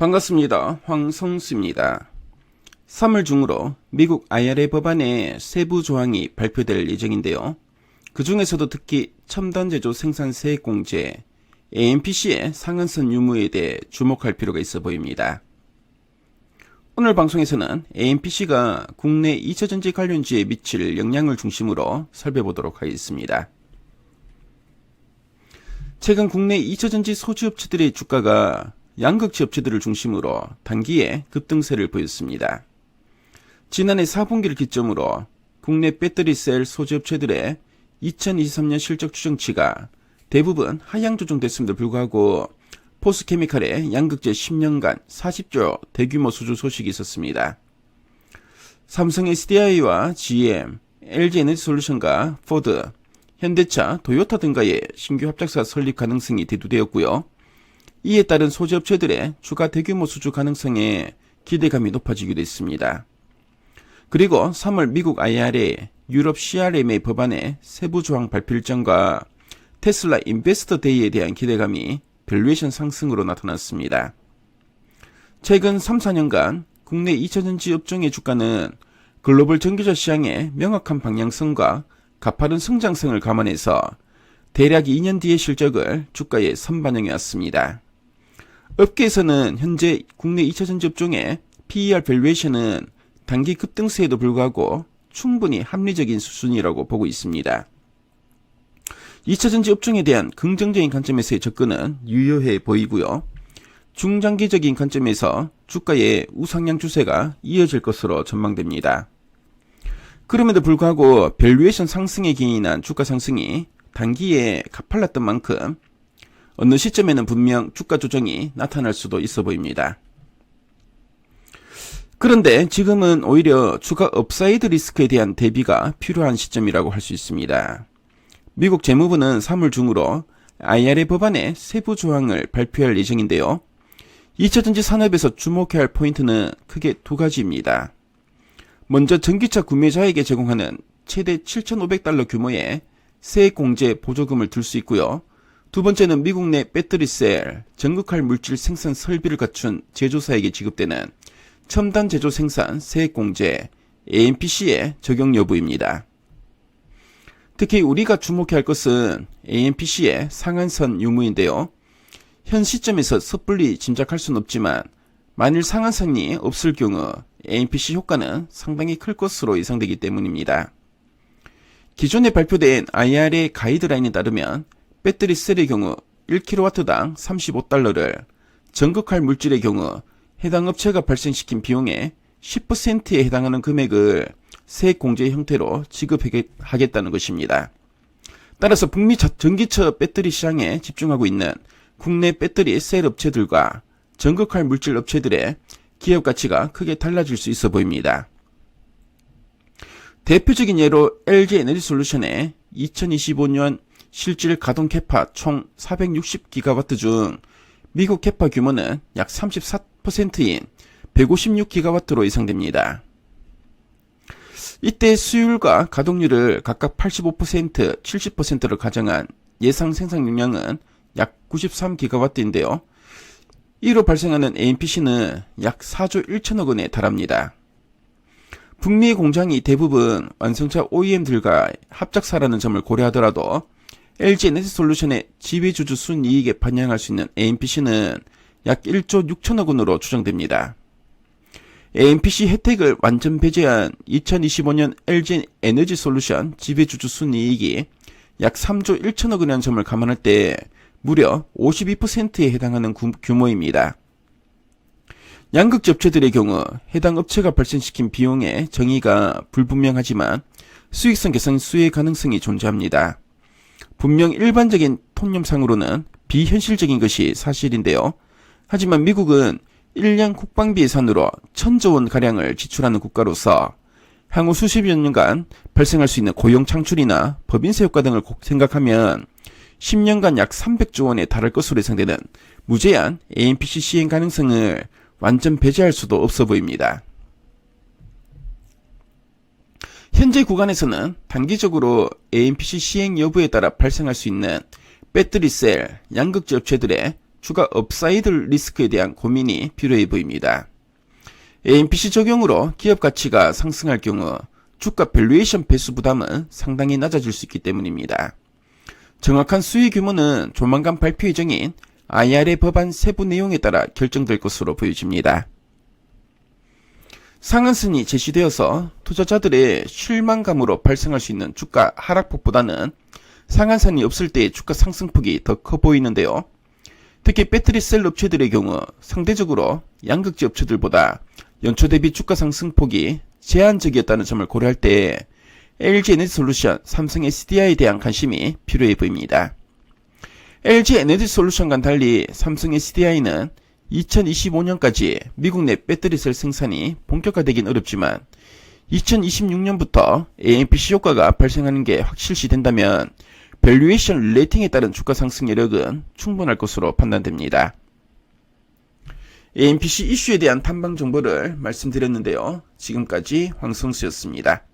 반갑습니다. 황성수입니다. 3월 중으로 미국 IRA 법안의 세부 조항이 발표될 예정인데요. 그 중에서도 특히 첨단 제조 생산 세액 공제, AMPC의 상한선 유무에 대해 주목할 필요가 있어 보입니다. 오늘 방송에서는 AMPC가 국내 2차전지 관련주에 미칠 영향을 중심으로 살펴보도록 하겠습니다. 최근 국내 2차전지 소주업체들의 주가가 양극재 업체들을 중심으로 단기에 급등세를 보였습니다. 지난해 4분기를 기점으로 국내 배터리셀 소재업체들의 2023년 실적 추정치가 대부분 하향 조정됐음에도 불구하고 포스케미칼의 양극재 10년간 40조 대규모 수주 소식이 있었습니다. 삼성 SDI와 GM, LG에너지솔루션과 포드, 현대차, 도요타 등과의 신규 합작사 설립 가능성이 대두되었고요. 이에 따른 소재업체들의 추가 대규모 수주 가능성에 기대감이 높아지기도 했습니다. 그리고 3월 미국 IRA, 유럽 CRMA 법안의 세부 조항 발표 일정과 테슬라 인베스터 데이에 대한 기대감이 밸류에이션 상승으로 나타났습니다. 최근 3, 4년간 국내 2차전지 업종의 주가는 글로벌 전기차 시장의 명확한 방향성과 가파른 성장성을 감안해서 대략 2년 뒤의 실적을 주가에 선반영해 왔습니다. 업계에서는 현재 국내 2차전지 업종의 PER 밸류에이션은 단기 급등세에도 불구하고 충분히 합리적인 수준이라고 보고 있습니다. 2차전지 업종에 대한 긍정적인 관점에서의 접근은 유효해 보이고요. 중장기적인 관점에서 주가의 우상향 추세가 이어질 것으로 전망됩니다. 그럼에도 불구하고 밸류에이션 상승에 기인한 주가 상승이 단기에 가팔랐던 만큼 어느 시점에는 분명 주가 조정이 나타날 수도 있어 보입니다. 그런데 지금은 오히려 추가 업사이드 리스크에 대한 대비가 필요한 시점이라고 할 수 있습니다. 미국 재무부는 3월 중으로 IRA 법안의 세부 조항을 발표할 예정인데요. 2차전지 산업에서 주목해야 할 포인트는 크게 두 가지입니다. 먼저 전기차 구매자에게 제공하는 최대 $7,500 규모의 세액 공제 보조금을 들 수 있고요. 두 번째는 미국 내 배터리셀, 전극할 물질 생산 설비를 갖춘 제조사에게 지급되는 첨단 제조 생산 세액 공제, AMPC의 적용 여부입니다. 특히 우리가 주목해야 할 것은 AMPC의 상한선 유무인데요. 현 시점에서 섣불리 짐작할 수는 없지만 만일 상한선이 없을 경우 AMPC 효과는 상당히 클 것으로 예상되기 때문입니다. 기존에 발표된 IRA 가이드라인에 따르면 배터리 셀의 경우 1kW당 $35를, 전극할 물질의 경우 해당 업체가 발생시킨 비용의 10%에 해당하는 금액을 세액 공제 형태로 지급하겠다는 것입니다. 따라서 북미 전기차 배터리 시장에 집중하고 있는 국내 배터리 셀 업체들과 전극할 물질 업체들의 기업 가치가 크게 달라질 수 있어 보입니다. 대표적인 예로 LG에너지솔루션의 2025년 실질 가동 캐파 총 460GW 중 미국 캐파 규모는 약 34%인 156GW로 예상됩니다. 이때 수율과 가동률을 각각 85%, 70%를 가정한 예상 생산 용량은 약 93GW인데요. 이로 발생하는 AMPC는 약 4조 1천억 원에 달합니다. 북미 공장이 대부분 완성차 OEM들과 합작사라는 점을 고려하더라도 LG에너지솔루션의 지배주주 순이익에 반영할 수 있는 AMPC는 약 1조 6천억 원으로 추정됩니다. AMPC 혜택을 완전 배제한 2025년 LG에너지솔루션 지배주주 순이익이 약 3조 1천억 원이라는 점을 감안할 때 무려 52%에 해당하는 규모입니다. 양극재 업체들의 경우 해당 업체가 발생시킨 비용의 정의가 불분명하지만 수익성 개선 수의 가능성이 존재합니다. 분명 일반적인 통념상으로는 비현실적인 것이 사실인데요. 하지만 미국은 1년 국방비 예산으로 1,000조 원 가량을 지출하는 국가로서 향후 수십여 년간 발생할 수 있는 고용 창출이나 법인세 효과 등을 생각하면 10년간 약 300조 원에 달할 것으로 예상되는 무제한 AMPC 시행 가능성을 완전 배제할 수도 없어 보입니다. 현재 구간에서는 단기적으로 AMPC 시행 여부에 따라 발생할 수 있는 배터리셀, 양극재 업체들의 주가 업사이드 리스크에 대한 고민이 필요해 보입니다. AMPC 적용으로 기업 가치가 상승할 경우 주가 밸류에이션 배수 부담은 상당히 낮아질 수 있기 때문입니다. 정확한 수익 규모는 조만간 발표 예정인 IRA 법안 세부 내용에 따라 결정될 것으로 보여집니다. 상한선이 제시되어서 투자자들의 실망감으로 발생할 수 있는 주가 하락폭보다는 상한선이 없을 때의 주가 상승폭이 더 커 보이는데요. 특히 배터리 셀 업체들의 경우 상대적으로 양극재 업체들보다 연초 대비 주가 상승폭이 제한적이었다는 점을 고려할 때 LG 에너지솔루션, 삼성 SDI에 대한 관심이 필요해 보입니다. LG 에너지솔루션과는 달리 삼성 SDI는 2025년까지 미국 내 배터리셀 생산이 본격화되긴 어렵지만 2026년부터 AMPC 효과가 발생하는 게 확실시된다면 밸류에이션 레이팅에 따른 주가 상승 여력은 충분할 것으로 판단됩니다. AMPC 이슈에 대한 탐방 정보를 말씀드렸는데요. 지금까지 황성수였습니다.